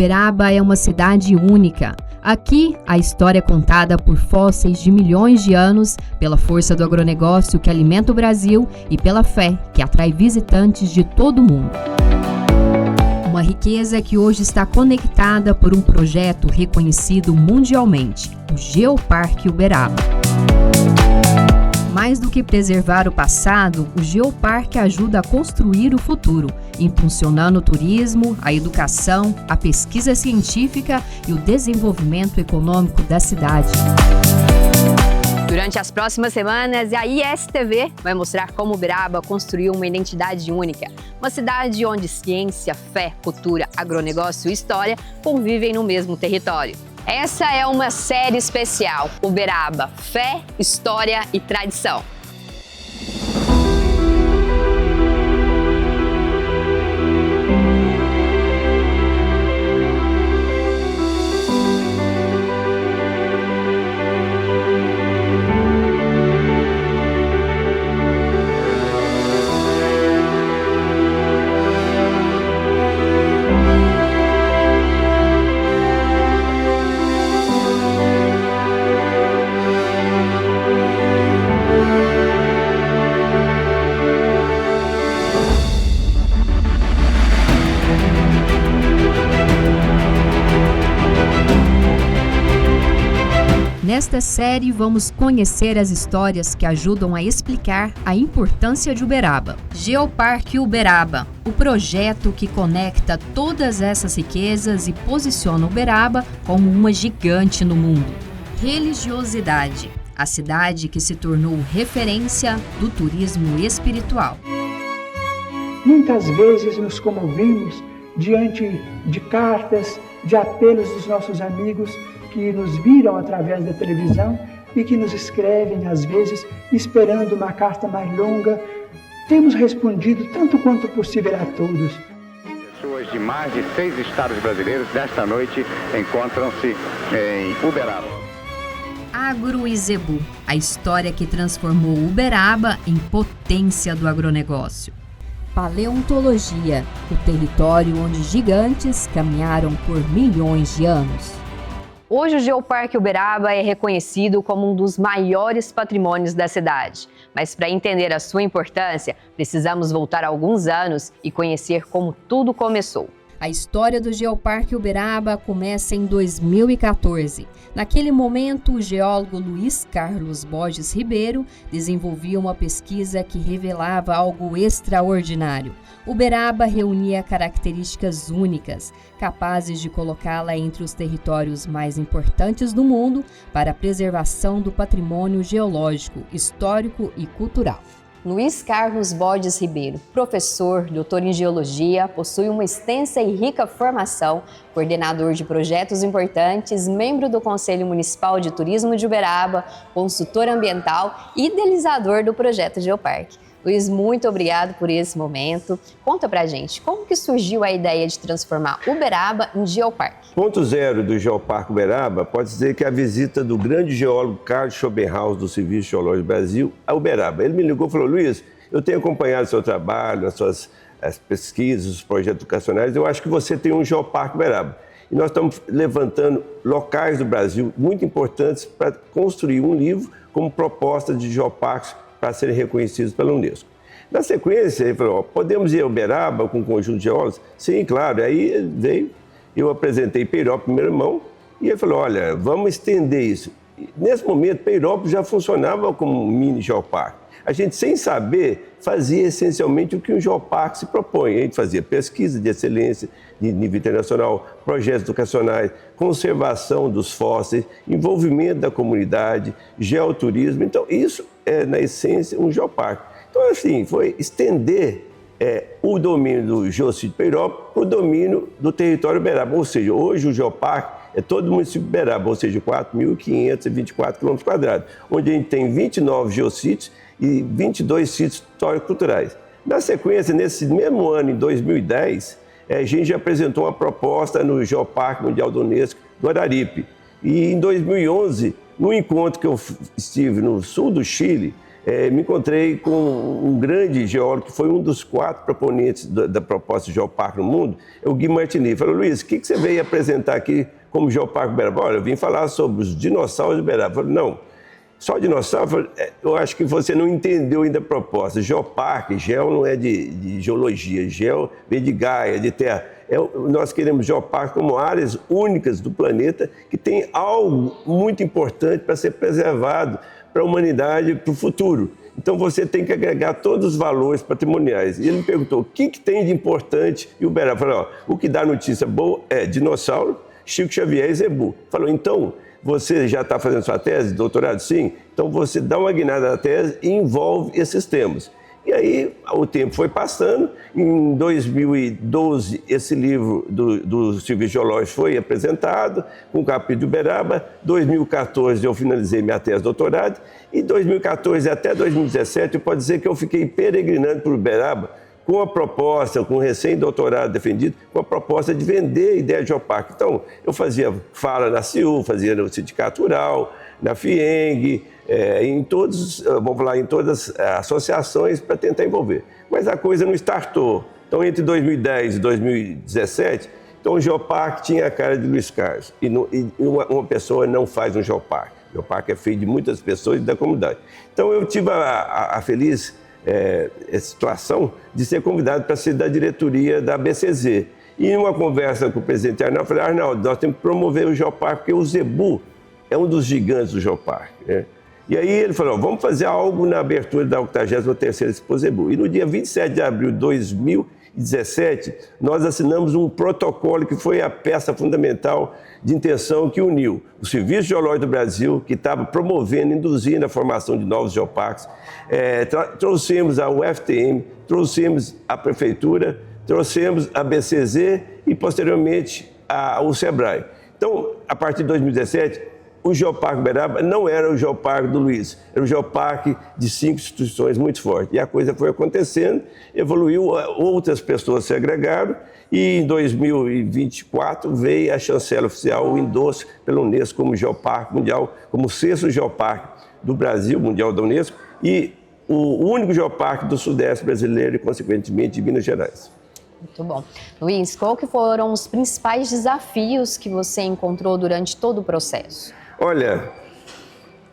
Uberaba é uma cidade única. Aqui, a história é contada por fósseis de milhões de anos, pela força do agronegócio que alimenta o Brasil e pela fé que atrai visitantes de todo o mundo. Uma riqueza que hoje está conectada por um projeto reconhecido mundialmente, o Geoparque Uberaba. Mais do que preservar o passado, o Geoparque ajuda a construir o futuro, impulsionando o turismo, a educação, a pesquisa científica e o desenvolvimento econômico da cidade. Durante as próximas semanas, a ISTV vai mostrar como Uberaba construiu uma identidade única. Uma cidade onde ciência, fé, cultura, agronegócio e história convivem no mesmo território. Essa é uma série especial, Uberaba, fé, história e tradição. Nesta série, vamos conhecer as histórias que ajudam a explicar a importância de Uberaba. Geoparque Uberaba, o projeto que conecta todas essas riquezas e posiciona Uberaba como uma gigante no mundo. Religiosidade, a cidade que se tornou referência do turismo espiritual. Muitas vezes nos comovemos diante de cartas, de apelos dos nossos amigos que nos viram através da televisão e que nos escrevem, às vezes, esperando uma carta mais longa. Temos respondido tanto quanto possível a todos. Pessoas de mais de 6 estados brasileiros, desta noite, encontram-se em Uberaba. Agroizebu, a história que transformou Uberaba em potência do agronegócio. Paleontologia, o território onde gigantes caminharam por milhões de anos. Hoje o Geoparque Uberaba é reconhecido como um dos maiores patrimônios da cidade. Mas para entender a sua importância, precisamos voltar alguns anos e conhecer como tudo começou. A história do Geoparque Uberaba começa em 2014. Naquele momento, o geólogo Luiz Carlos Borges Ribeiro desenvolvia uma pesquisa que revelava algo extraordinário. Uberaba reunia características únicas, capazes de colocá-la entre os territórios mais importantes do mundo para a preservação do patrimônio geológico, histórico e cultural. Luiz Carlos Borges Ribeiro, professor, doutor em geologia, possui uma extensa e rica formação, coordenador de projetos importantes, membro do Conselho Municipal de Turismo de Uberaba, consultor ambiental e idealizador do projeto Geoparque. Luiz, muito obrigado por esse momento. Conta pra gente, como que surgiu a ideia de transformar Uberaba em Geoparque? Ponto zero do Geoparque Uberaba pode dizer que a visita do grande geólogo Carlos Schopenhauer do Serviço Geológico do Brasil a Uberaba. Ele me ligou e falou: Luiz, eu tenho acompanhado o seu trabalho, as pesquisas, os projetos educacionais, eu acho que você tem um Geoparque Uberaba. E nós estamos levantando locais do Brasil muito importantes para construir um livro como proposta de geoparques para serem reconhecidos pela Unesco. Na sequência, ele falou: podemos ir a Uberaba com um conjunto de geólogos? Sim, claro. Aí veio, eu apresentei Peirópolis em primeira mão e ele falou: olha, vamos estender isso. E, nesse momento, Peirópolis já funcionava como um mini geoparque. A gente, sem saber, fazia essencialmente o que um geoparque se propõe. A gente fazia pesquisa de excelência de nível internacional, projetos educacionais, conservação dos fósseis, envolvimento da comunidade, geoturismo. Então, isso é, na essência, um geoparque. Então, assim, foi estender o domínio do Geossítio Peirópolis para o domínio do território Uberaba. Ou seja, hoje o geoparque é todo o município de Uberaba, ou seja, 4.524 km², onde a gente tem 29 geossítios e 22 sítios histórico-culturais. Na sequência, nesse mesmo ano, em 2010, a gente já apresentou uma proposta no Geoparque Mundial do Unesco do Araripe. E em 2011, no encontro que eu estive no sul do Chile, me encontrei com um grande geólogo, que foi um dos 4 proponentes da proposta de geoparque no mundo, é o Gui Martini. Falou, Luiz, o que você veio apresentar aqui como geoparque Uberaba? Olha, eu vim falar sobre os dinossauros de Uberaba. Falei, não, só dinossauro? Eu acho que você não entendeu ainda a proposta. Geoparque, geo não é de geologia, geo vem de Gaia, de terra. Nós queremos geoparque como áreas únicas do planeta que tem algo muito importante para ser preservado para a humanidade, para o futuro. Então você tem que agregar todos os valores patrimoniais. E ele me perguntou, o que tem de importante em Uberaba? Eu falei, ó, o que dá notícia boa é dinossauro, Chico Xavier e Zebu. Falou, então, você já está fazendo sua tese, doutorado? Sim. Então você dá uma guinada na tese e envolve esses temas. E aí o tempo foi passando. Em 2012, esse livro do Serviço Geológico foi apresentado, com o capítulo de Uberaba. Em 2014, eu finalizei minha tese de doutorado. E 2014 até 2017, eu posso dizer que eu fiquei peregrinando por Uberaba com a proposta, com o recém-doutorado defendido, com a proposta de vender a ideia de geoparque. Então, eu fazia fala na CIU, fazia no Sindicato Rural, na FIENG, em todas as associações para tentar envolver. Mas a coisa não startou. Então, entre 2010 e 2017, então, o geoparque tinha a cara de Luiz Carlos. E uma pessoa não faz um geoparque. O geoparque é feito de muitas pessoas e da comunidade. Então, eu tive a feliz situação de ser convidado para ser da diretoria da BCZ. E em uma conversa com o presidente Arnaldo, eu falei, Arnaldo, nós temos que promover o geoparque, porque o Zebu é um dos gigantes do geoparque, né? E aí ele falou, vamos fazer algo na abertura da 83ª Expo Zebu. E no dia 27 de abril de 2017, nós assinamos um protocolo que foi a peça fundamental de intenção que uniu o Serviço Geológico do Brasil, que estava promovendo, induzindo a formação de novos geoparques, trouxemos a UFTM, trouxemos a Prefeitura, trouxemos a BCZ e, posteriormente, o SEBRAE. Então, a partir de 2017, o Geoparque Uberaba não era o Geoparque do Luiz, era o Geoparque de 5 instituições muito fortes. E a coisa foi acontecendo, evoluiu, outras pessoas se agregaram, e em 2024 veio a chancela oficial, o endosso pela Unesco como Geoparque Mundial, como o 6º Geoparque do Brasil, mundial da Unesco, e o único geoparque do Sudeste brasileiro e, consequentemente, de Minas Gerais. Muito bom. Luiz, qual que foram os principais desafios que você encontrou durante todo o processo? Olha,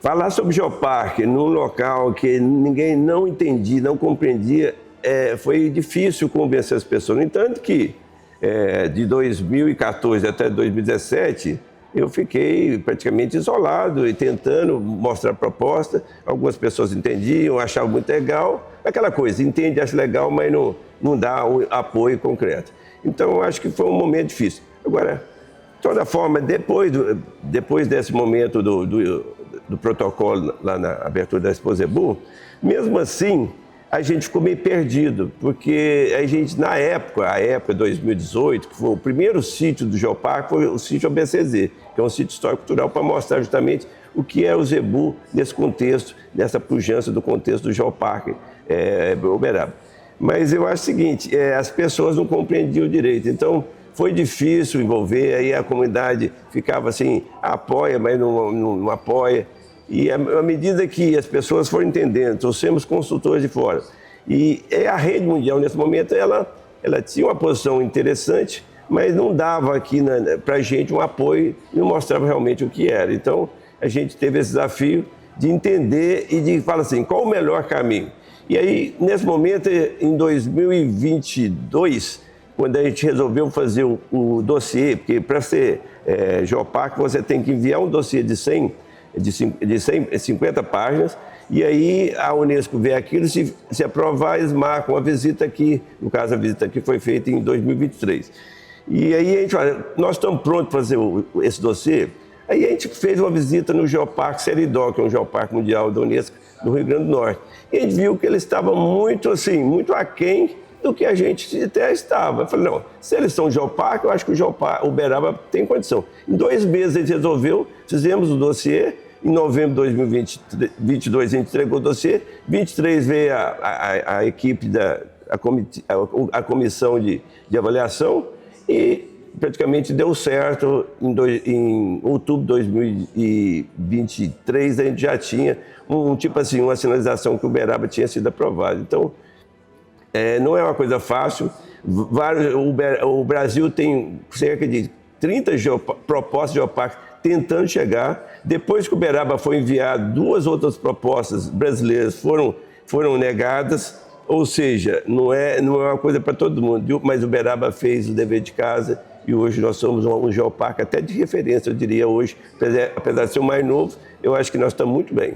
falar sobre geoparque num local que ninguém não entendia, não compreendia, foi difícil convencer as pessoas. No entanto que, de 2014 até 2017, eu fiquei praticamente isolado e tentando mostrar a proposta. Algumas pessoas entendiam, achavam muito legal. Aquela coisa, entende, acha legal, mas não dá um apoio concreto. Então, eu acho que foi um momento difícil. Agora, de toda forma, depois desse momento do protocolo lá na abertura da Expo Zebu, mesmo assim, a gente ficou meio perdido, porque a gente, na época 2018, que foi o primeiro sítio do geoparque, foi o sítio ABCZ, que é um sítio histórico-cultural para mostrar justamente o que é o Zebu nesse contexto, nessa pujança do contexto do geoparque Uberaba. Mas eu acho o seguinte, as pessoas não compreendiam direito, então foi difícil envolver, aí a comunidade ficava assim, apoia, mas não apoia. E à medida que as pessoas foram entendendo, trouxemos consultores de fora. E a rede mundial, nesse momento, ela tinha uma posição interessante, mas não dava aqui para a gente um apoio e não mostrava realmente o que era. Então, a gente teve esse desafio de entender e de falar assim, qual o melhor caminho? E aí, nesse momento, em 2022, quando a gente resolveu fazer o dossiê, porque para ser geoparque você tem que enviar um dossiê de 50 páginas, e aí a Unesco vê aquilo, se aprovar, eles marcam a visita aqui, no caso a visita aqui foi feita em 2023. E aí a gente fala, nós estamos prontos para fazer esse dossiê. Aí a gente fez uma visita no Geoparque Seridó, que é um geoparque mundial da Unesco, no Rio Grande do Norte. E a gente viu que ele estava muito aquém do que a gente até estava. Eu falei, não, se eles são geoparque, eu acho que o Uberaba tem condição. Em 2 meses a gente resolveu, fizemos o dossiê, em novembro de 2022 a gente entregou o dossiê, 23 veio a equipe, a comissão de avaliação, e praticamente deu certo. Em outubro de 2023, a gente já tinha uma sinalização que o Uberaba tinha sido aprovado. Então, não é uma coisa fácil. O Brasil tem cerca de 30 propostas de geoparque tentando chegar. Depois que o Uberaba foi enviado, 2 outras propostas brasileiras foram negadas. Ou seja, não é uma coisa para todo mundo, mas o Uberaba fez o dever de casa e hoje nós somos um geoparque até de referência, eu diria hoje, apesar de ser o mais novo, eu acho que nós estamos muito bem.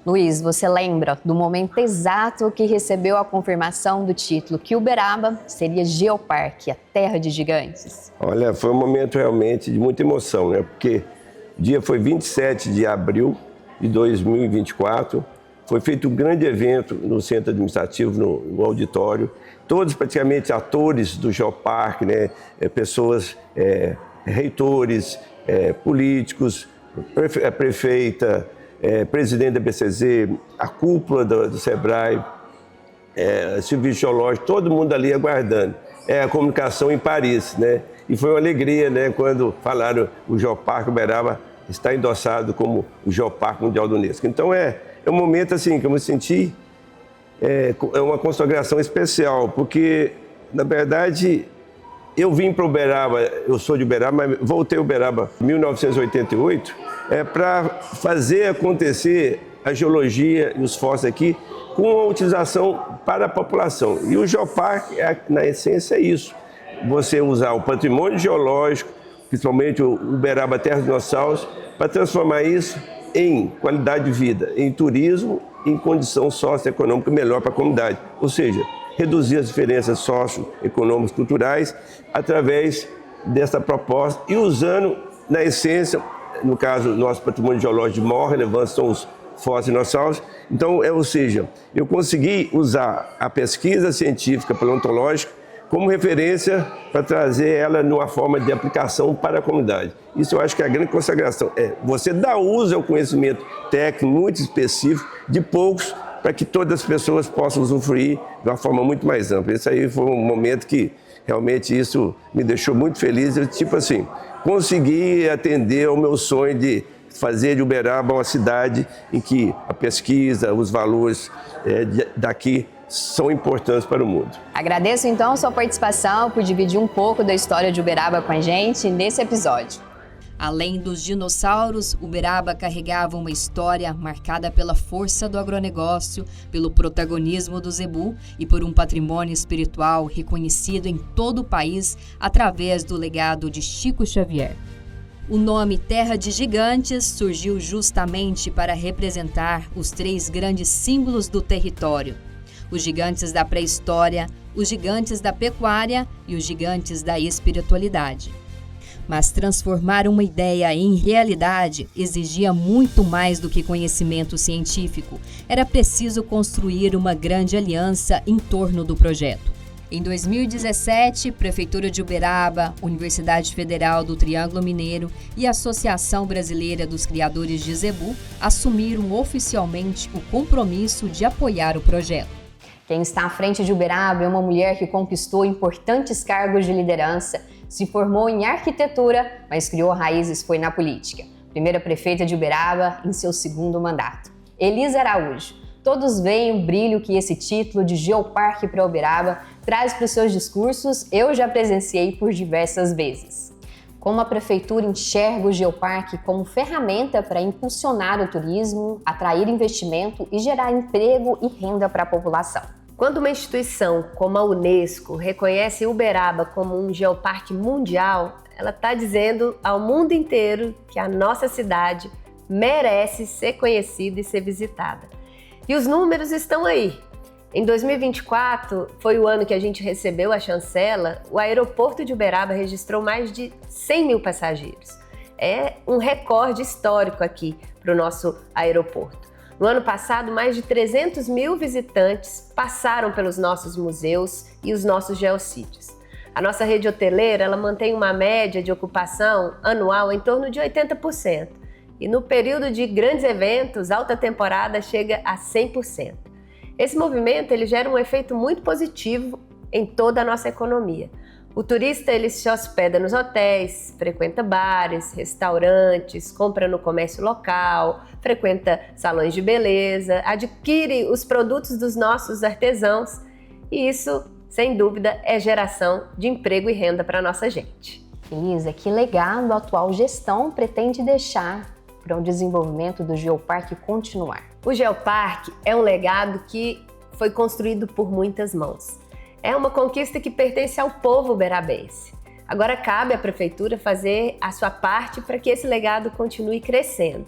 Luiz, você lembra do momento exato que recebeu a confirmação do título que Uberaba seria Geoparque, a terra de gigantes? Olha, foi um momento realmente de muita emoção, né? Porque o dia foi 27 de abril de 2024, foi feito um grande evento no centro administrativo, no auditório. Todos praticamente atores do Geoparque, né? Pessoas, reitores, políticos, a prefeita, presidente da BCZ, a cúpula do Sebrae, serviço geológico, todo mundo ali aguardando. É a comunicação em Paris, né? E foi uma alegria, né, quando falaram o Geoparque Uberaba está endossado como o Geoparque Mundial do Unesco. Então é um momento assim que eu me senti uma consagração especial, porque na verdade eu vim para Uberaba, eu sou de Uberaba, mas voltei a Uberaba em 1988 para fazer acontecer a geologia e os fósseis aqui com a utilização para a população. E o Geoparque, na essência, é isso. Você usar o patrimônio geológico, principalmente o Uberaba Terra dos Dinossauros, para transformar isso em qualidade de vida, em turismo, em condição socioeconômica melhor para a comunidade. Ou seja, reduzir as diferenças socioeconômicas culturais através dessa proposta e usando, na essência, no caso, nosso patrimônio geológico de maior relevância são os fósseis dinossauros. Então, ou seja, eu consegui usar a pesquisa científica paleontológica como referência para trazer ela numa forma de aplicação para a comunidade. Isso eu acho que é a grande consagração. Você dar uso ao conhecimento técnico muito específico de poucos para que todas as pessoas possam usufruir de uma forma muito mais ampla. Esse aí foi um momento que realmente isso me deixou muito feliz. Eu, consegui atender ao meu sonho de fazer de Uberaba uma cidade em que a pesquisa, os valores daqui são importantes para o mundo. Agradeço então a sua participação por dividir um pouco da história de Uberaba com a gente nesse episódio. Além dos dinossauros, Uberaba carregava uma história marcada pela força do agronegócio, pelo protagonismo do zebu e por um patrimônio espiritual reconhecido em todo o país através do legado de Chico Xavier. O nome Terra de Gigantes surgiu justamente para representar os 3 grandes símbolos do território: os gigantes da pré-história, os gigantes da pecuária e os gigantes da espiritualidade. Mas transformar uma ideia em realidade exigia muito mais do que conhecimento científico. Era preciso construir uma grande aliança em torno do projeto. Em 2017, Prefeitura de Uberaba, Universidade Federal do Triângulo Mineiro e a Associação Brasileira dos Criadores de Zebu assumiram oficialmente o compromisso de apoiar o projeto. Quem está à frente de Uberaba é uma mulher que conquistou importantes cargos de liderança, se formou em arquitetura, mas criou raízes foi na política. Primeira prefeita de Uberaba em seu 2º mandato. Elisa Araújo. Todos veem o brilho que esse título de Geoparque para Uberaba traz para os seus discursos, eu já presenciei por diversas vezes. Como a prefeitura enxerga o Geoparque como ferramenta para impulsionar o turismo, atrair investimento e gerar emprego e renda para a população. Quando uma instituição como a Unesco reconhece Uberaba como um geoparque mundial, ela está dizendo ao mundo inteiro que a nossa cidade merece ser conhecida e ser visitada. E os números estão aí. Em 2024, foi o ano que a gente recebeu a chancela, o aeroporto de Uberaba registrou mais de 100 mil passageiros. É um recorde histórico aqui para o nosso aeroporto. No ano passado, mais de 300 mil visitantes passaram pelos nossos museus e os nossos geossítios. A nossa rede hoteleira ela mantém uma média de ocupação anual em torno de 80%. E no período de grandes eventos, alta temporada, chega a 100%. Esse movimento ele gera um efeito muito positivo em toda a nossa economia. O turista ele se hospeda nos hotéis, frequenta bares, restaurantes, compra no comércio local, frequenta salões de beleza, adquire os produtos dos nossos artesãos e isso, sem dúvida, é geração de emprego e renda para a nossa gente. Elisa, que legado a atual gestão pretende deixar para o desenvolvimento do Geoparque continuar? O Geoparque é um legado que foi construído por muitas mãos. É uma conquista que pertence ao povo uberabense. Agora cabe à Prefeitura fazer a sua parte para que esse legado continue crescendo.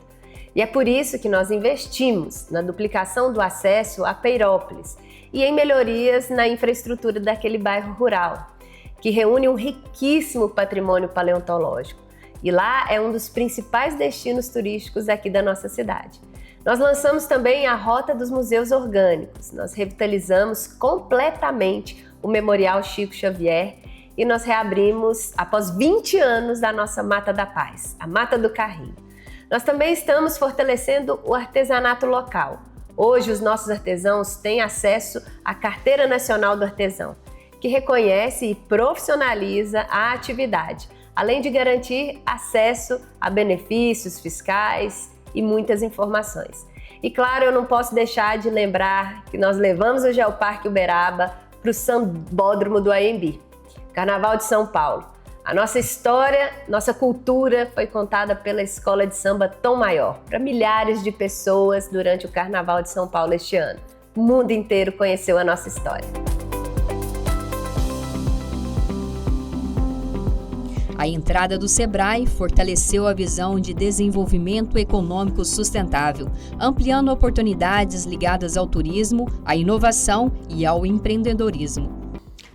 E é por isso que nós investimos na duplicação do acesso a Peirópolis e em melhorias na infraestrutura daquele bairro rural, que reúne um riquíssimo patrimônio paleontológico. E lá é um dos principais destinos turísticos aqui da nossa cidade. Nós lançamos também a Rota dos Museus Orgânicos. Nós revitalizamos completamente o Memorial Chico Xavier e nós reabrimos, após 20 anos, da nossa Mata da Paz, a Mata do Carrinho. Nós também estamos fortalecendo o artesanato local. Hoje, os nossos artesãos têm acesso à Carteira Nacional do Artesão, que reconhece e profissionaliza a atividade, além de garantir acesso a benefícios fiscais e muitas informações. E claro, eu não posso deixar de lembrar que nós levamos o Geoparque Uberaba para o Sambódromo do AMB, Carnaval de São Paulo. A nossa história, nossa cultura foi contada pela Escola de Samba Tom Maior para milhares de pessoas durante o Carnaval de São Paulo este ano. O mundo inteiro conheceu a nossa história. A entrada do Sebrae fortaleceu a visão de desenvolvimento econômico sustentável, ampliando oportunidades ligadas ao turismo, à inovação e ao empreendedorismo.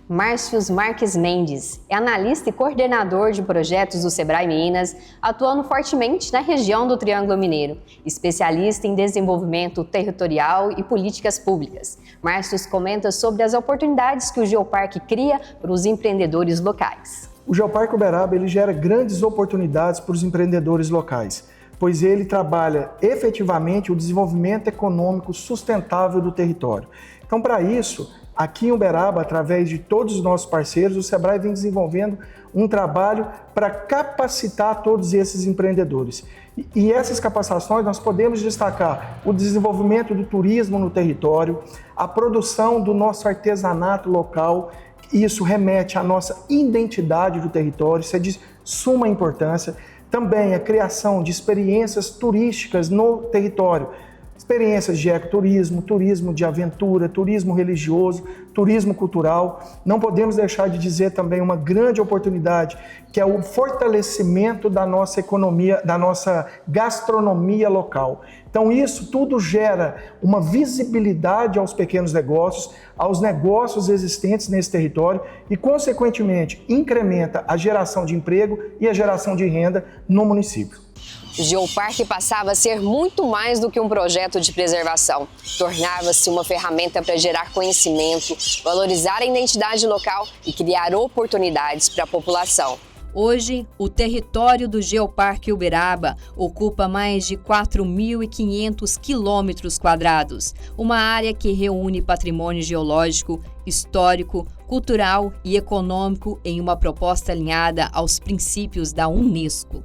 Márcios Marques Mendes é analista e coordenador de projetos do Sebrae Minas, atuando fortemente na região do Triângulo Mineiro, especialista em desenvolvimento territorial e políticas públicas. Márcios comenta sobre as oportunidades que o Geoparque cria para os empreendedores locais. O Geoparque Uberaba ele gera grandes oportunidades para os empreendedores locais, pois ele trabalha efetivamente o desenvolvimento econômico sustentável do território. Então, para isso, aqui em Uberaba, através de todos os nossos parceiros, o Sebrae vem desenvolvendo um trabalho para capacitar todos esses empreendedores. E essas capacitações nós podemos destacar o desenvolvimento do turismo no território, a produção do nosso artesanato local. Isso remete à nossa identidade do território, isso é de suma importância. Também a criação de experiências turísticas no território, experiências de ecoturismo, turismo de aventura, turismo religioso, turismo cultural. Não podemos deixar de dizer também uma grande oportunidade, que é o fortalecimento da nossa economia, da nossa gastronomia local. Então isso tudo gera uma visibilidade aos pequenos negócios, aos negócios existentes nesse território e, consequentemente, incrementa a geração de emprego e a geração de renda no município. O Geoparque passava a ser muito mais do que um projeto de preservação. Tornava-se uma ferramenta para gerar conhecimento, valorizar a identidade local e criar oportunidades para a população. Hoje, o território do Geoparque Uberaba ocupa mais de 4.500 quilômetros quadrados, uma área que reúne patrimônio geológico, histórico, cultural e econômico em uma proposta alinhada aos princípios da Unesco.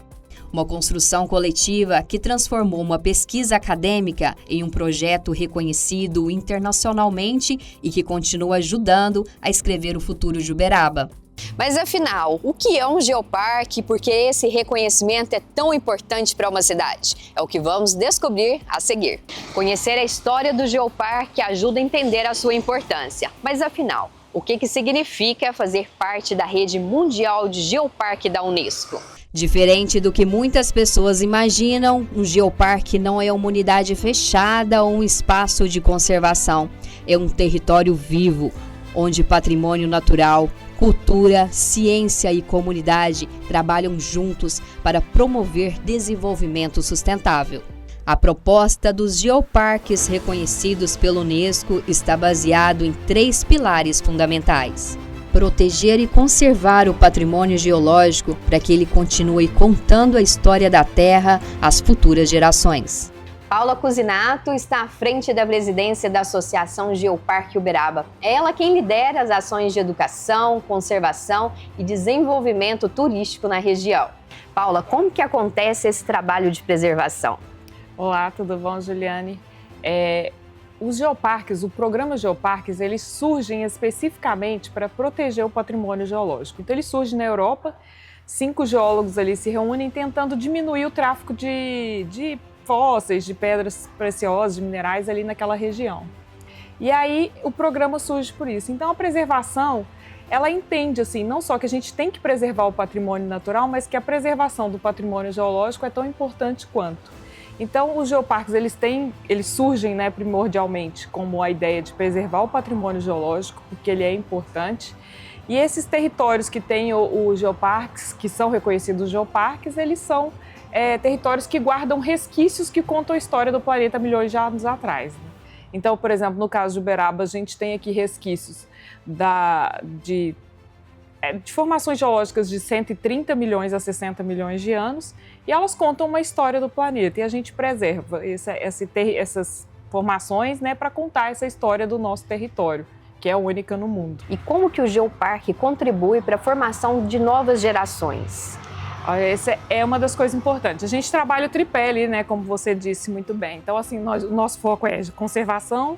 Uma construção coletiva que transformou uma pesquisa acadêmica em um projeto reconhecido internacionalmente e que continua ajudando a escrever o futuro de Uberaba. Mas afinal, o que é um geoparque e por que esse reconhecimento é tão importante para uma cidade? É o que vamos descobrir a seguir. Conhecer a história do geoparque ajuda a entender a sua importância. Mas afinal, o que significa fazer parte da rede mundial de geoparque da Unesco? Diferente do que muitas pessoas imaginam, um geoparque não é uma unidade fechada ou um espaço de conservação. É um território vivo, onde patrimônio natural, cultura, ciência e comunidade trabalham juntos para promover desenvolvimento sustentável. A proposta dos geoparques reconhecidos pela Unesco está baseado em 3 pilares fundamentais. Proteger e conservar o patrimônio geológico para que ele continue contando a história da Terra às futuras gerações. Paula Cusinato está à frente da presidência da Associação Geoparque Uberaba. É ela quem lidera as ações de educação, conservação e desenvolvimento turístico na região. Paula, como que acontece esse trabalho de preservação? Olá, tudo bom, Juliane? Os geoparques, o programa Geoparques, eles surgem especificamente para proteger o patrimônio geológico. Então, ele surge na Europa, 5 geólogos ali se reúnem tentando diminuir o tráfico de fósseis, de pedras preciosas, de minerais ali naquela região. E aí o programa surge por isso. Então a preservação, ela entende assim, não só que a gente tem que preservar o patrimônio natural, mas que a preservação do patrimônio geológico é tão importante quanto. Então os geoparques, eles surgem, né, primordialmente como a ideia de preservar o patrimônio geológico, porque ele é importante. E esses territórios que têm os geoparques, que são reconhecidos geoparques, eles são territórios que guardam resquícios que contam a história do planeta milhões de anos atrás. Né? Então, por exemplo, no caso de Uberaba, a gente tem aqui resquícios de formações geológicas de 130 milhões a 60 milhões de anos, e elas contam uma história do planeta, e a gente preserva essas formações, né, para contar essa história do nosso território, que é única no mundo. E como que o Geoparque contribui para a formação de novas gerações? Essa é uma das coisas importantes. A gente trabalha o tripé ali, né, como você disse muito bem. Então, assim, o nosso foco é de conservação,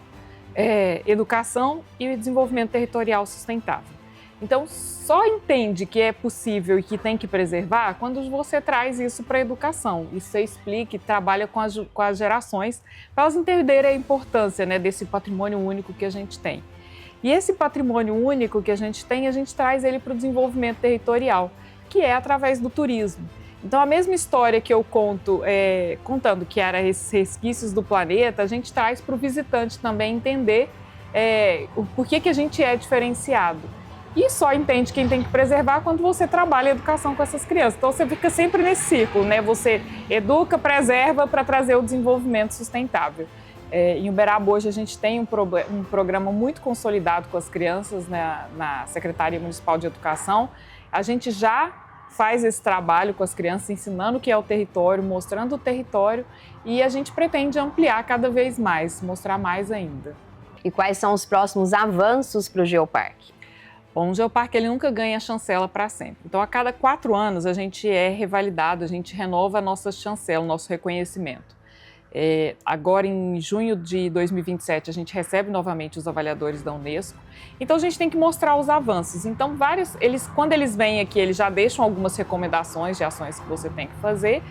educação e desenvolvimento territorial sustentável. Então, só entende que é possível e que tem que preservar quando você traz isso para a educação. E você explica e trabalha com as gerações para elas entenderem a importância, né, desse patrimônio único que a gente tem. E esse patrimônio único que a gente tem, a gente traz ele para o desenvolvimento territorial, que é através do turismo. Então, a mesma história que eu conto, contando que eram esses resquícios do planeta, a gente traz para o visitante também entender o porquê que a gente é diferenciado. E só entende quem tem que preservar quando você trabalha a educação com essas crianças. Então, você fica sempre nesse ciclo, né? Você educa, preserva para trazer o desenvolvimento sustentável. Em Uberaba, hoje, a gente tem um programa muito consolidado com as crianças, né, na Secretaria Municipal de Educação. A gente já faz esse trabalho com as crianças, ensinando o que é o território, mostrando o território, e a gente pretende ampliar cada vez mais, mostrar mais ainda. E quais são os próximos avanços para o Geoparque? Bom, o Geoparque ele nunca ganha chancela para sempre. Então, a cada 4 anos, a gente é revalidado, a gente renova a nossa chancela, o nosso reconhecimento. Agora, em junho de 2027, a gente recebe novamente os avaliadores da Unesco. Então, a gente tem que mostrar os avanços. Então, quando eles vêm aqui, eles já deixam algumas recomendações de ações que você tem que fazer.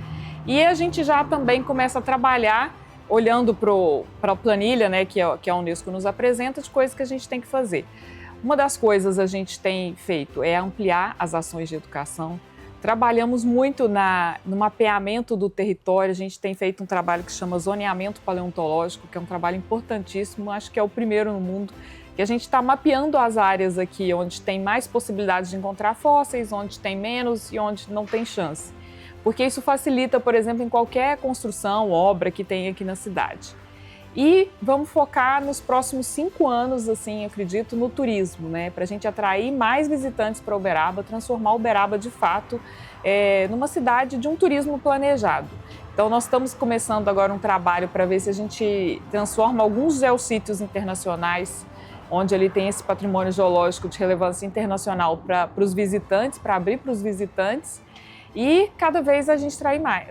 E a gente já também começa a trabalhar, olhando para a planilha, né, que a Unesco nos apresenta, de coisas que a gente tem que fazer. Uma das coisas a gente tem feito é ampliar as ações de educação. Trabalhamos muito no mapeamento do território, a gente tem feito um trabalho que chama zoneamento paleontológico, que é um trabalho importantíssimo, acho que é o primeiro no mundo, que a gente está mapeando as áreas aqui onde tem mais possibilidades de encontrar fósseis, onde tem menos e onde não tem chance. Porque isso facilita, por exemplo, em qualquer construção, obra que tem aqui na cidade. E vamos focar nos próximos 5 anos, assim, acredito, no turismo, né? Para a gente atrair mais visitantes para Uberaba, transformar Uberaba, de fato, numa cidade de um turismo planejado. Então, nós estamos começando agora um trabalho para ver se a gente transforma alguns geossítios internacionais, onde ele tem esse patrimônio geológico de relevância internacional para os visitantes, para abrir para os visitantes, e cada vez a gente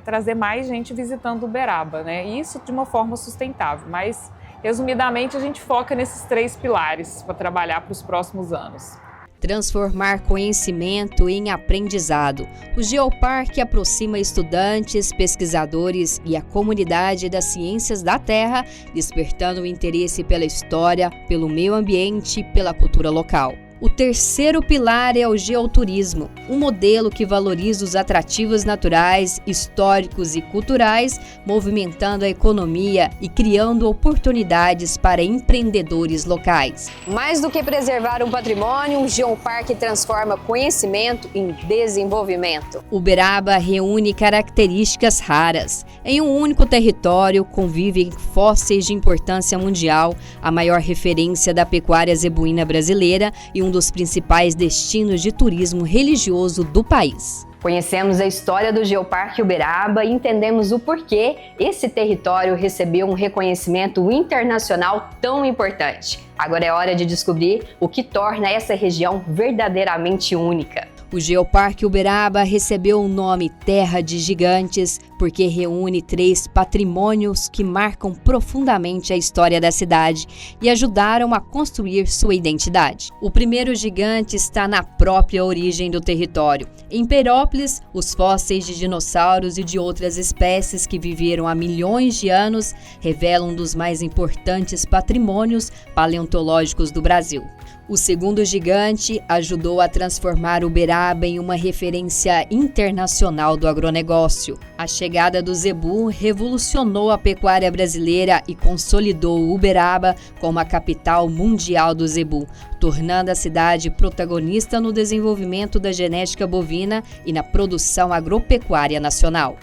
trazer mais gente visitando Uberaba, né? Isso de uma forma sustentável, mas resumidamente a gente foca nesses 3 pilares para trabalhar para os próximos anos. Transformar conhecimento em aprendizado. O Geoparque aproxima estudantes, pesquisadores e a comunidade das ciências da terra, despertando o interesse pela história, pelo meio ambiente e pela cultura local. O terceiro pilar é o geoturismo, um modelo que valoriza os atrativos naturais, históricos e culturais, movimentando a economia e criando oportunidades para empreendedores locais. Mais do que preservar um patrimônio, o Geoparque transforma conhecimento em desenvolvimento. Uberaba reúne características raras, Em um único território convivem fósseis de importância mundial, a maior referência da pecuária zebuína brasileira e um dos principais destinos de turismo religioso do país. Conhecemos a história do Geoparque Uberaba e entendemos o porquê esse território recebeu um reconhecimento internacional tão importante. Agora é hora de descobrir o que torna essa região verdadeiramente única. O Geoparque Uberaba recebeu o nome Terra de Gigantes porque reúne 3 patrimônios que marcam profundamente a história da cidade e ajudaram a construir sua identidade. O primeiro gigante está na própria origem do território. Em Perópolis, os fósseis de dinossauros e de outras espécies que viveram há milhões de anos revelam um dos mais importantes patrimônios paleontológicos do Brasil. O segundo gigante ajudou a transformar Uberaba em uma referência internacional do agronegócio. A chegada do zebu revolucionou a pecuária brasileira e consolidou Uberaba como a capital mundial do zebu, tornando a cidade protagonista no desenvolvimento da genética bovina e na produção agropecuária nacional.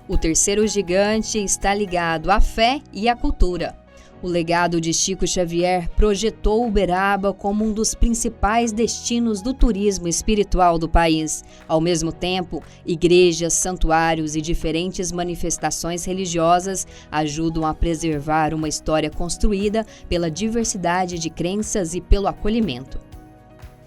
O terceiro gigante está ligado à fé e à cultura. O legado de Chico Xavier projetou Uberaba como um dos principais destinos do turismo espiritual do país. Ao mesmo tempo, igrejas, santuários e diferentes manifestações religiosas ajudam a preservar uma história construída pela diversidade de crenças e pelo acolhimento.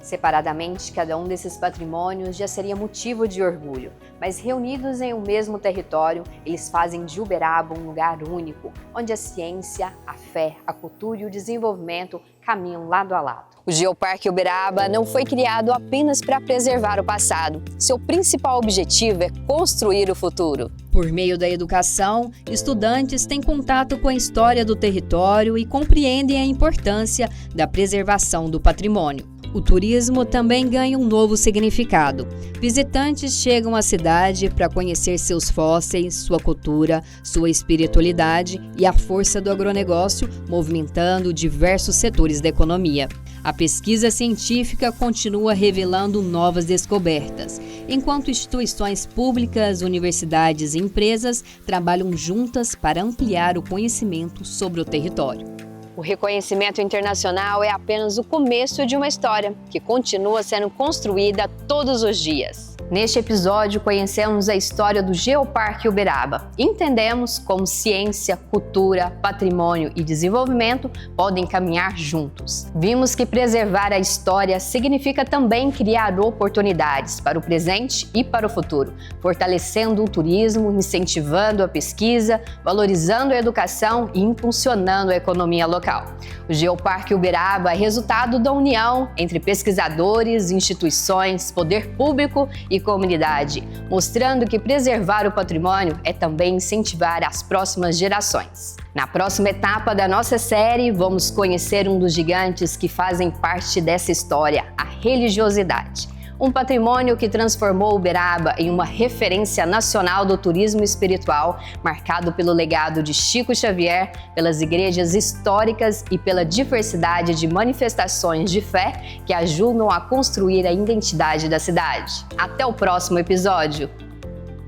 Separadamente, cada um desses patrimônios já seria motivo de orgulho, mas reunidos em um mesmo território, eles fazem de Uberaba um lugar único, onde a ciência, a fé, a cultura e o desenvolvimento caminham lado a lado. O Geoparque Uberaba não foi criado apenas para preservar o passado. Seu principal objetivo é construir o futuro. Por meio da educação, estudantes têm contato com a história do território e compreendem a importância da preservação do patrimônio. O turismo também ganha um novo significado. Visitantes chegam à cidade para conhecer seus fósseis, sua cultura, sua espiritualidade e a força do agronegócio, movimentando diversos setores da economia. A pesquisa científica continua revelando novas descobertas, enquanto instituições públicas, universidades e empresas trabalham juntas para ampliar o conhecimento sobre o território. O reconhecimento internacional é apenas o começo de uma história que continua sendo construída todos os dias. Neste episódio, conhecemos a história do Geoparque Uberaba. Entendemos como ciência, cultura, patrimônio e desenvolvimento podem caminhar juntos. Vimos que preservar a história significa também criar oportunidades para o presente e para o futuro, fortalecendo o turismo, incentivando a pesquisa, valorizando a educação e impulsionando a economia local. O Geoparque Uberaba é resultado da união entre pesquisadores, instituições, poder público e comunidade, mostrando que preservar o patrimônio é também incentivar as próximas gerações. Na próxima etapa da nossa série, vamos conhecer um dos gigantes que fazem parte dessa história, a religiosidade. Um patrimônio que transformou Uberaba em uma referência nacional do turismo espiritual, marcado pelo legado de Chico Xavier, pelas igrejas históricas e pela diversidade de manifestações de fé que ajudam a construir a identidade da cidade. Até o próximo episódio!